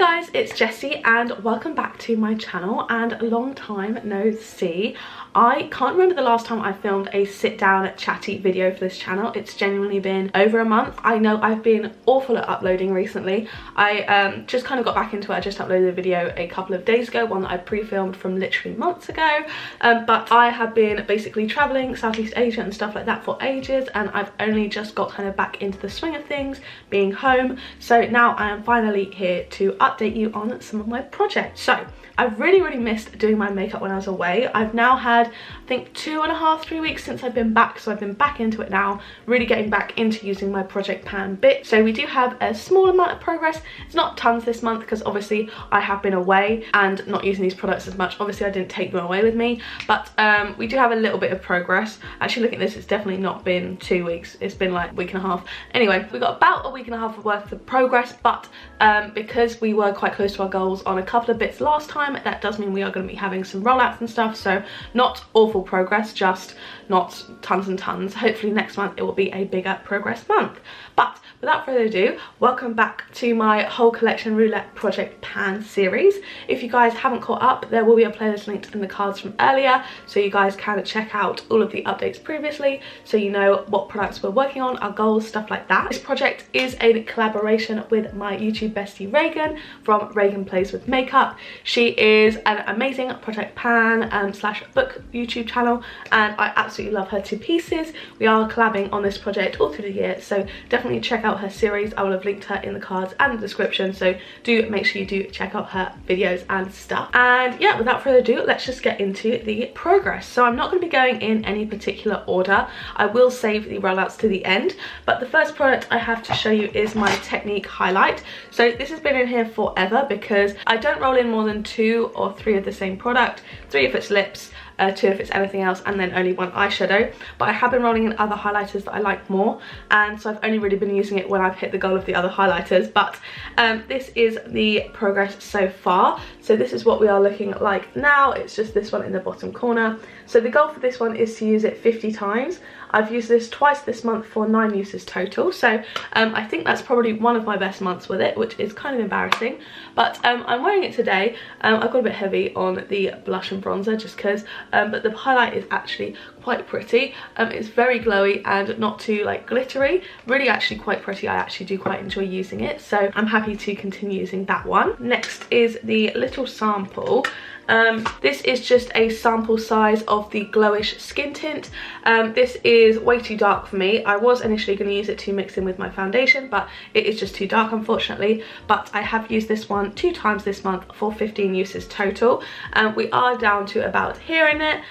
guys, it's Jessie and welcome back to my channel, and long time no see. I can't remember the last time I filmed a sit down chatty video for this channel. It's genuinely been over a month. I know I've been awful at uploading recently. I just kind of got back into it. I just uploaded a video a couple of days ago, one that I pre-filmed from literally months ago, but I have been basically traveling Southeast Asia and stuff like that for ages, and I've only just got kind of back into the swing of things, being home. So now I am finally here to update you on some of my projects. So I've really missed doing my makeup when I was away. I've now had, I think, 2.5–3 weeks since I've been back, so I've been back into it now, really getting back into using my project pan bit. So we do have a small amount of progress. It's not tons this month because obviously I have been away and not using these products as much. Obviously I didn't take them away with me, but we do have a little bit of progress. Actually, looking at this, it's definitely not been 2 weeks. It's been like a week and a half. Anyway, we got about a week and a half worth of progress, but because we were quite close to our goals on a couple of bits last time, that does mean we are going to be having some rollouts and stuff. So not awful progress, just not tons and tons. Hopefully next month it will be a bigger progress month. But without further ado, welcome back to my whole collection roulette project pan series. If you guys haven't caught up, there will be a playlist linked in the cards from earlier, so you guys can check out all of the updates previously, so you know what products we're working on, our goals, stuff like that. This project is a collaboration with my YouTube bestie Reagan from Reagan Plays With Makeup. She is an amazing project pan slash book YouTube channel, and I absolutely love her to pieces. We are collabing on this project all through the year, so definitely check out her series. I will have linked her in the cards and the description, so do make sure you do check out her videos and stuff. And yeah, without further ado, let's just get into the progress. So I'm not going to be going in any particular order. I will save the rollouts to the end, but the first product I have to show you is my Technique highlight. So this has been in here forever because I don't roll in more than 2 or 3 of the same product, 3 if it's lips, 2 if it's anything else, and then only 1 eyeshadow. But I have been rolling in other highlighters that I like more, and so I've only really been using it when I've hit the goal of the other highlighters. But this is the progress so far. So this is what we are looking like now. It's just this one in the bottom corner. So the goal for this one is to use it 50 times. I've used this twice this month for 9 uses total, so I think that's probably one of my best months with it, which is kind of embarrassing. But I'm wearing it today. I've got a bit heavy on the blush and bronzer just because, but the highlight is actually quite pretty. It's very glowy and not too like glittery. Really actually quite pretty. I actually do quite enjoy using it, so I'm happy to continue using that one. Next is the little sample. This is just a sample size of the glowish skin tint. This is way too dark for me. I was initially going to use it to mix in with my foundation, but it is just too dark, unfortunately. But I have used this one 2 times this month for 15 uses total. We are down to about here in it.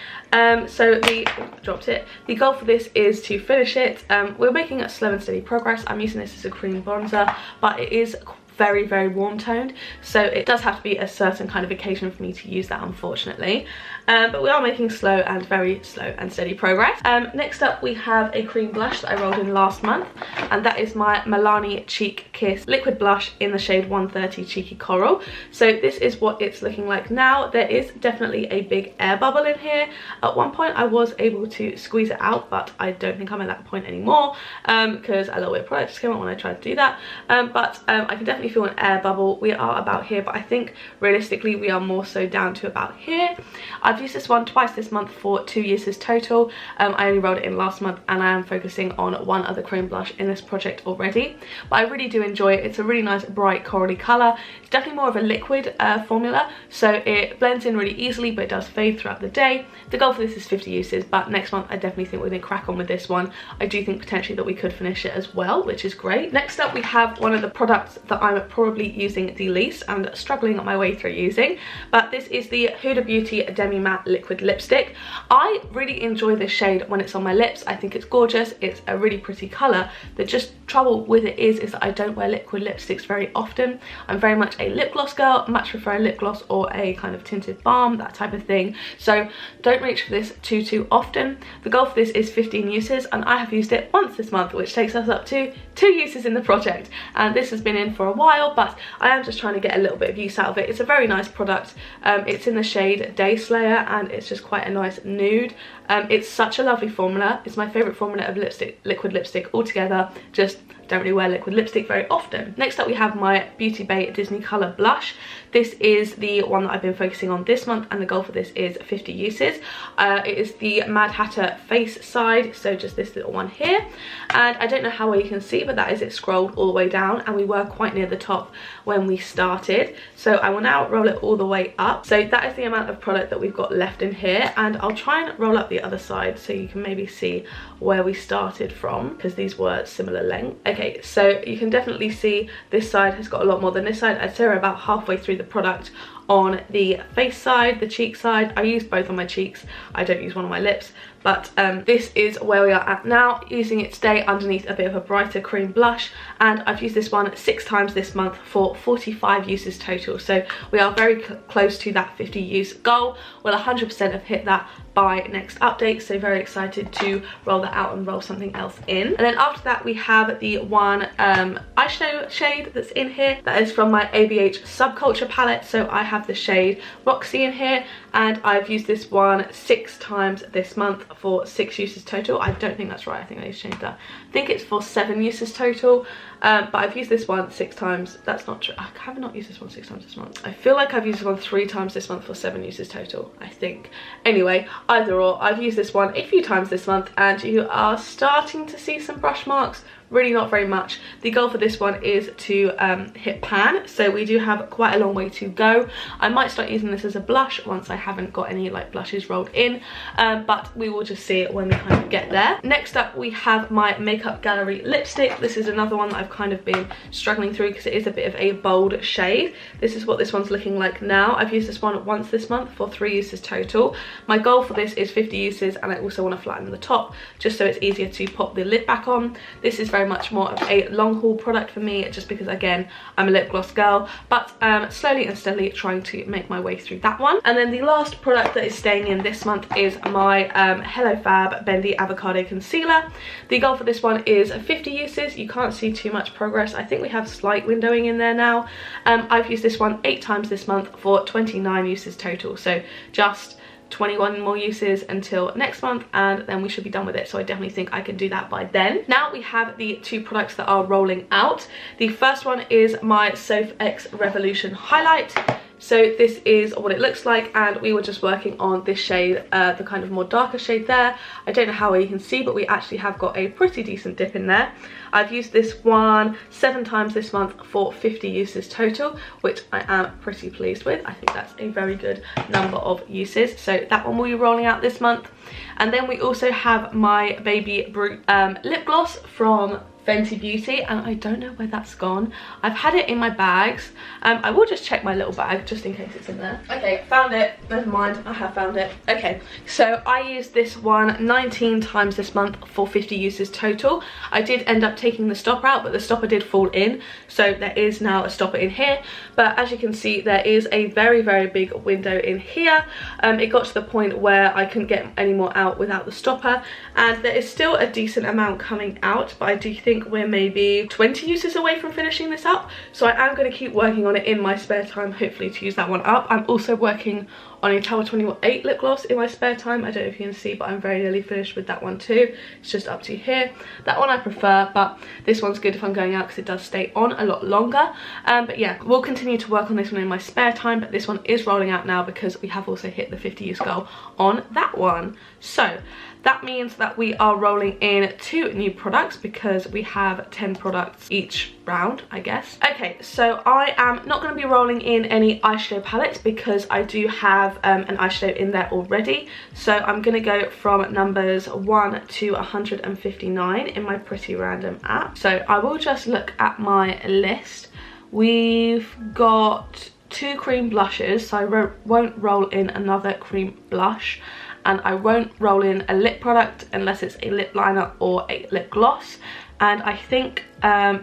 So the goal for this is to finish it. We're making a slow and steady progress. I'm using this as a cream bronzer, but it is very warm toned, so it does have to be a certain kind of occasion for me to use that, unfortunately. But we are making slow and steady progress. Next up we have a cream blush that I rolled in last month, and that is my Milani Cheek Kiss liquid blush in the shade 130 Cheeky Coral. So this is what it's looking like now. There is definitely a big air bubble in here. At one point I was able to squeeze it out, but I don't think I'm at that point anymore, because a little bit of product just came out when I tried to do that. But I can definitely feel an air bubble. We are about here, but I think realistically we are more so down to about here. I've used this one twice this month for 2 uses total. I only rolled it in last month, and I am focusing on 1 other cream blush in this project already, but I really do enjoy it. It's a really nice bright corally colour. It's definitely more of a liquid formula, so it blends in really easily, but it does fade throughout the day. The goal for this is 50 uses, but next month I definitely think we're going to crack on with this one. I do think potentially that we could finish it as well, which is great. Next up we have one of the products that I'm probably using the least and struggling my way through using, but this is the Huda Beauty Demi Matte Liquid Lipstick. I really enjoy this shade when it's on my lips. I think it's gorgeous. It's a really pretty colour. The just trouble with it is that I don't wear liquid lipsticks very often. I'm very much a lip gloss girl, much prefer a lip gloss or a kind of tinted balm, that type of thing, so don't reach for this too often. The goal for this is 15 uses, and I have used it once this month, which takes us up to 2 uses in the project, and this has been in for a while, but I am just trying to get a little bit of use out of it. It's a very nice product. It's in the shade Day Slayer, and it's just quite a nice nude, It's such a lovely formula. It's my favourite formula of liquid lipstick altogether. Just don't really wear liquid lipstick very often. Next up we have my Beauty Bay Disney Colour Blush. This is the one that I've been focusing on this month, and the goal for this is 50 uses. It is the Mad Hatter face side, so just this little one here. And I don't know how well you can see, but that is it scrolled all the way down, and we were quite near the top when we started. So I will now roll it all the way up. So that is the amount of product that we've got left in here, and I'll try and roll up the other side so you can maybe see where we started from, because these were similar length. Okay, so you can definitely see this side has got a lot more than this side. I'd say we're about halfway through the product on the face side, the cheek side. I use both on my cheeks, I don't use one on my lips, but this is where we are at now, using it today underneath a bit of a brighter cream blush. And I've used this one 6 times this month for 45 uses total, so we are very close to that 50 use goal. We'll 100% have hit that by next update, so very excited to roll that out and roll something else in. And then after that we have the one eyeshadow shade that's in here. That is from my ABH Subculture palette, so I have the shade Roxy in here, and I've used this one 6 times this month for 6 uses total. I don't think that's right, I think I need to change that. I think it's for 7 uses total, but I've used this one 6 times. That's not true. I have not used this one 6 times this month. I feel like I've used this one 3 times this month for 7 uses total, I think. Anyway, either or, I've used this one a few times this month, and you are starting to see some brush marks. Really not very much. The goal for this one is to hit pan, so we do have quite a long way to go. I might start using this as a blush once I haven't got any like blushes rolled in, but we will just see it when we kind of get there. Next up we have my Makeup Gallery lipstick. This is another one that I've kind of been struggling through because it is a bit of a bold shade. This is what this one's looking like now. I've used this one once this month for 3 uses total. My goal for this is 50 uses, and I also want to flatten the top just so it's easier to pop the lid back on. This is very much more of a long haul product for me, just because again I'm a lip gloss girl, but slowly and steadily trying to make my way through that one. And then the last product that is staying in this month is my Hello Fab Bendy Avocado Concealer. The goal for this one is 50 uses. You can't see too much progress. I think we have slight windowing in there now. I've used this one 8 times this month for 29 uses total, so just 21 more uses until next month, and then we should be done with it. So I definitely think I can do that by then. Now we have the 2 products that are rolling out. The first one is my Sophex Revolution Highlight. So this is what it looks like, and we were just working on this shade, the kind of more darker shade there. I don't know how well you can see, but we actually have got a pretty decent dip in there. I've used this one 7 times this month for 50 uses total, which I am pretty pleased with. I think that's a very good number of uses. So that one will be rolling out this month. And then we also have my Baby Brute lip gloss from Fenty Beauty, and I don't know where that's gone. I've had it in my bags. I will just check my little bag just in case it's in there. Okay, found it. Never mind, I have found it. Okay, so I used this one 19 times this month for 50 uses total. I did end up taking the stopper out, but the stopper did fall in, so there is now a stopper in here. But as you can see, there is a very, very big window in here. It got to the point where I couldn't get any more out without the stopper, and there is still a decent amount coming out, but I do think we're maybe 20 uses away from finishing this up. So I am going to keep working on it in my spare time, hopefully to use that one up. I'm also working on a Tower 28 lip gloss in my spare time. I don't know if you can see, but I'm very nearly finished with that one too. It's just up to here. That one I prefer, but this one's good if I'm going out because it does stay on a lot longer. But yeah, we'll continue to work on this one in my spare time, but this one is rolling out now because we have also hit the 50 use goal on that one. So that means that we are rolling in 2 new products because we have 10 products each round, I guess. Okay, so I am not going to be rolling in any eyeshadow palettes because I do have an eyeshadow in there already. So I'm going to go from numbers 1 to 159 in my Pretty Random app. So I will just look at my list. We've got 2 cream blushes, so I won't roll in another cream blush. And I won't roll in a lip product unless it's a lip liner or a lip gloss. And I think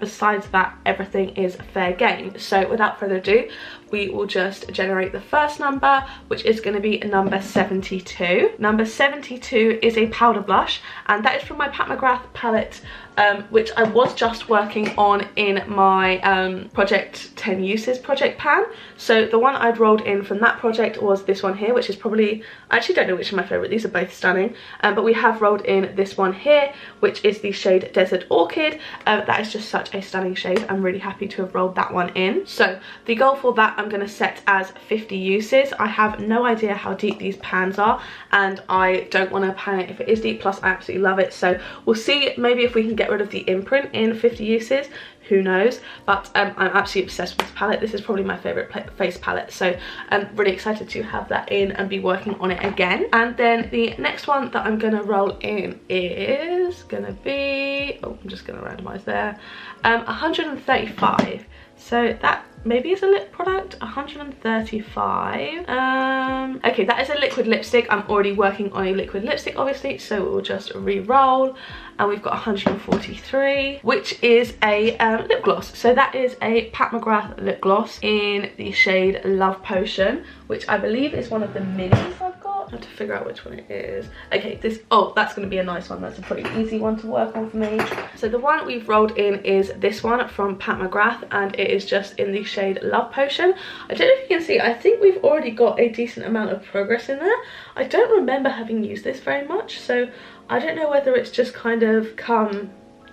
besides that, everything is fair game. So without further ado, we will just generate the first number, which is going to be number 72. Number 72 is a powder blush, and that is from my Mcgrath palette, which I was just working on in my project 10 uses project pan. So the one I'd rolled in from that project was this one here, which is probably, I actually don't know which is my favourite, these are both stunning, but we have rolled in this one here, which is the shade Desert Orchid. That is just such a stunning shade. I'm really happy to have rolled that one in. So the goal for that I'm going to set as 50 uses. I have no idea how deep these pans are, and I don't want to pan it if it is deep, plus I absolutely love it. So we'll see maybe if we can get rid of the imprint in 50 uses, who knows. But I'm absolutely obsessed with this palette. This is probably my favourite face palette, so I'm really excited to have that in and be working on it again. And then the next one that I'm going to roll in is going to be, oh, I'm just going to randomise there, 135. So that maybe is a lip product. 135. Okay, that is a liquid lipstick. I'm already working on a liquid lipstick, obviously, so we'll just re-roll. And we've got 143, which is a lip gloss. So that is a Mcgrath lip gloss in the shade Love Potion, which I believe is one of the minis I've got. I have to figure out which one it is. Okay, this, oh, that's going to be a nice one. That's a pretty easy one to work on for me. So the one we've rolled in is this one from Mcgrath, and it is just in the shade Love Potion. I don't know if you can see, I think we've already got a decent amount of progress in there. I don't remember having used this very much, so I don't know whether it's just kind of come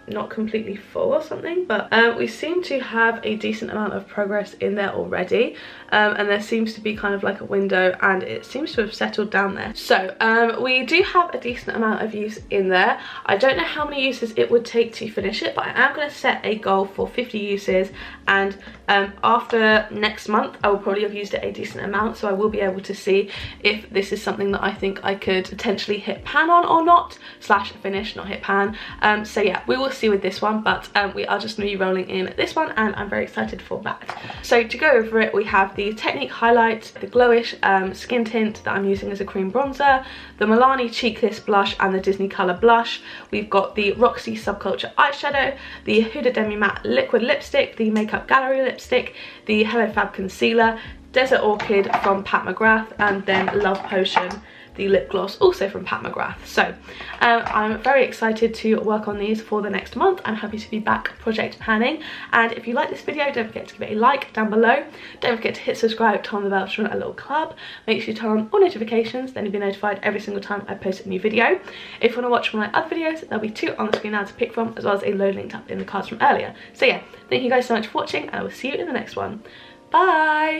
not completely full or something, but we seem to have a decent amount of progress in there already, and there seems to be kind of like a window, and it seems to have settled down there. So we do have a decent amount of use in there. I don't know how many uses it would take to finish it, but I am going to set a goal for 50 uses, and after next month I will probably have used it a decent amount, so I will be able to see if this is something that I think I could potentially hit pan on or not, slash finish, not hit pan. So yeah, we will see with this one, but we are just going to be rolling in this one, and I'm very excited for that. So to go over it, we have the Technique highlight, the glowish skin tint that I'm using as a cream bronzer, the Milani cheekless blush, and the Disney color blush. We've got the Roxy Subculture eyeshadow, the Huda Demi matte liquid lipstick, the Makeup Gallery lipstick, the Hello Fab concealer, Desert Orchid from Mcgrath, and then Love Potion, the lip gloss, also from Mcgrath. So I'm very excited to work on these for the next month. I'm happy to be back project panning, and if you like this video, don't forget to give it a like down below. Don't forget to hit subscribe, turn on the bell to join a little club. Make sure you turn on all notifications, then you'll be notified every single time I post a new video. If you want to watch one of my other videos, there'll be 2 on the screen now to pick from, as well as a load linked up in the cards from earlier. So yeah, thank you guys so much for watching, and I will see you in the next one. Bye!